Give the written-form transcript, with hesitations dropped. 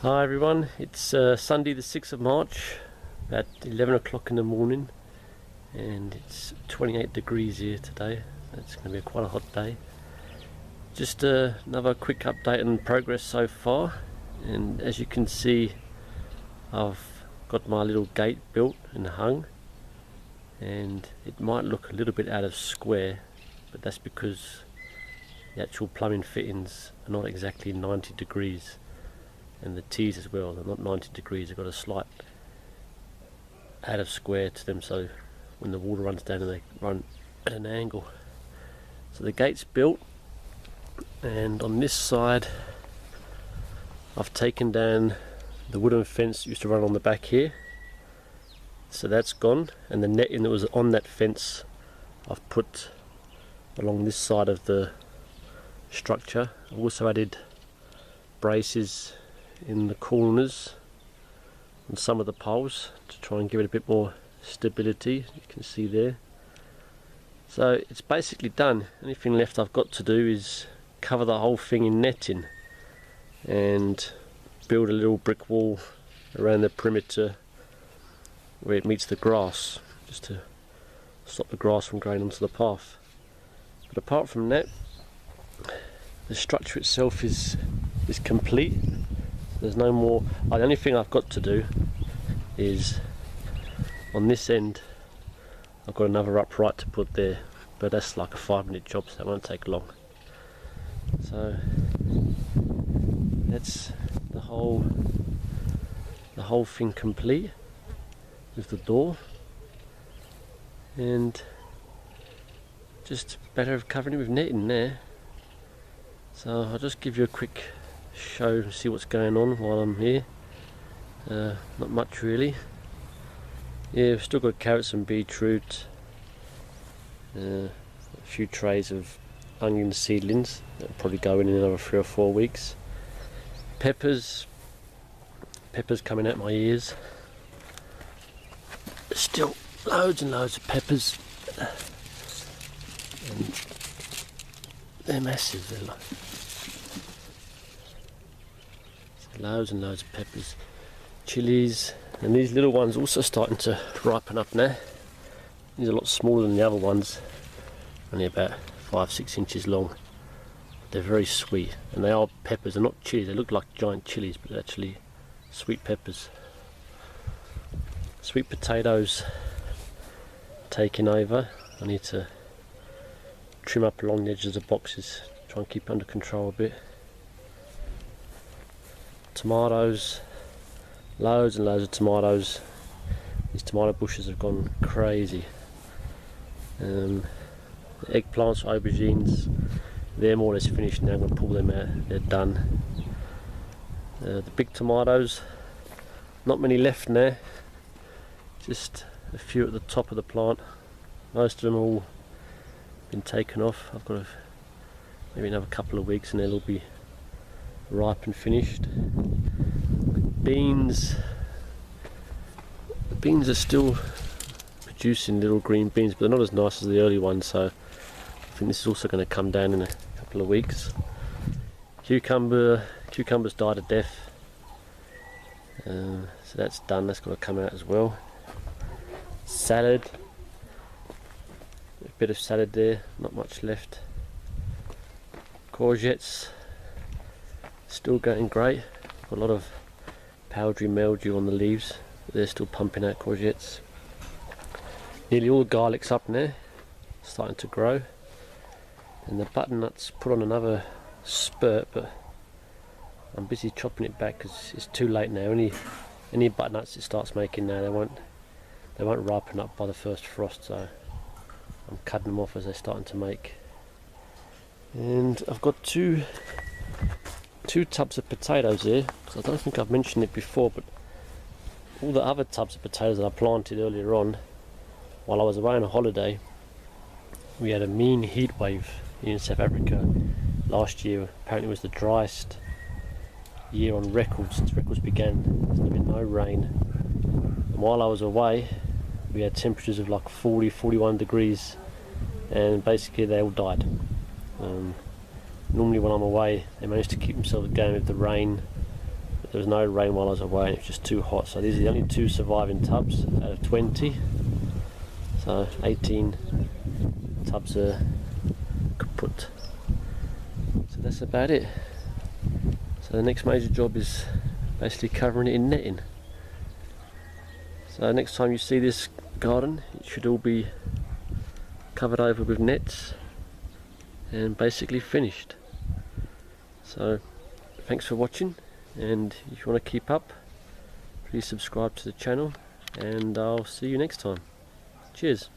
Hi everyone, it's Sunday the 6th of March, about 11 o'clock in the morning, and it's 28 degrees here today. It's going to be quite a hot day. Just another quick update on progress so far, and as you can see, I've got my little gate built and hung, and it might look a little bit out of square, but that's because the actual plumbing fittings are not exactly 90 degrees. And the T's as well, they're not 90 degrees, they've got a slight out of square to them, so when the water runs down and they run at an angle. So the gate's built, and on this side I've taken down the wooden fence that used to run on the back here, so that's gone, and the netting that was on that fence I've put along this side of the structure. I've also added braces in the corners and some of the poles to try and give it a bit more stability, you can see there. So it's basically done. Anything left I've got to do is cover the whole thing in netting and build a little brick wall around the perimeter where it meets the grass, just to stop the grass from growing onto the path. But apart from that, the structure itself is complete. There's no more. The only thing I've got to do is on this end I've got another upright to put there, but that's like a 5-minute job, so that won't take long. So that's the whole thing complete with the door, and just a matter of covering it with netting there. So I'll just give you a quick show, see what's going on while I'm here. Not much really. Yeah, we've still got carrots and beetroot, a few trays of onion seedlings that'll probably go in another 3 or 4 weeks. Peppers coming out my ears. There's still loads and loads of peppers, and they're massive. They're like loads and loads of peppers, chilies, and these little ones also starting to ripen up now. These are a lot smaller than the other ones, only about 5-6 inches long. They're very sweet, and they are peppers. They're not chilies. They look like giant chilies, but they're actually sweet peppers. Sweet potatoes taking over. I need to trim up along the edges of the boxes, try and keep under control a bit. Tomatoes, loads and loads of tomatoes. These tomato bushes have gone crazy. The eggplants, aubergines, they're more or less finished now. I'm going to pull them out, they're done. The big tomatoes, not many left now, just a few at the top of the plant. Most of them all been taken off. I've got maybe another couple of weeks and they'll all be ripe and finished. Beans, the beans are still producing little green beans, but they're not as nice as the early ones, so I think this is also going to come down in a couple of weeks. Cucumbers died a death, so that's done. That's got to come out as well. Salad, a bit of salad there, not much left. Courgettes, still going great. Got a lot of powdery mildew on the leaves, but they're still pumping out courgettes. Nearly all the garlic's up now, starting to grow, and the butternuts put on another spurt, but I'm busy chopping it back because it's too late now. Any butternuts it starts making now, they won't ripen up by the first frost, so I'm cutting them off as they're starting to make. And I've got two tubs of potatoes here, because I don't think I've mentioned it before, but all the other tubs of potatoes that I planted earlier on while I was away on a holiday, we had a mean heat wave in South Africa last year. Apparently it was the driest year on record since records began. There's been no rain, and while I was away we had temperatures of like 40-41 degrees, and basically they all died. Normally when I'm away they manage to keep themselves going with the rain there was no rain while I was away, and it was just too hot. So these are the only 2 surviving tubs out of 20. So 18 tubs are kaput. So that's about it. So the next major job is basically covering it in netting. So next time you see this garden, it should all be covered over with nets and basically finished. So thanks for watching, and if you want to keep up, please subscribe to the channel, and I'll see you next time. Cheers.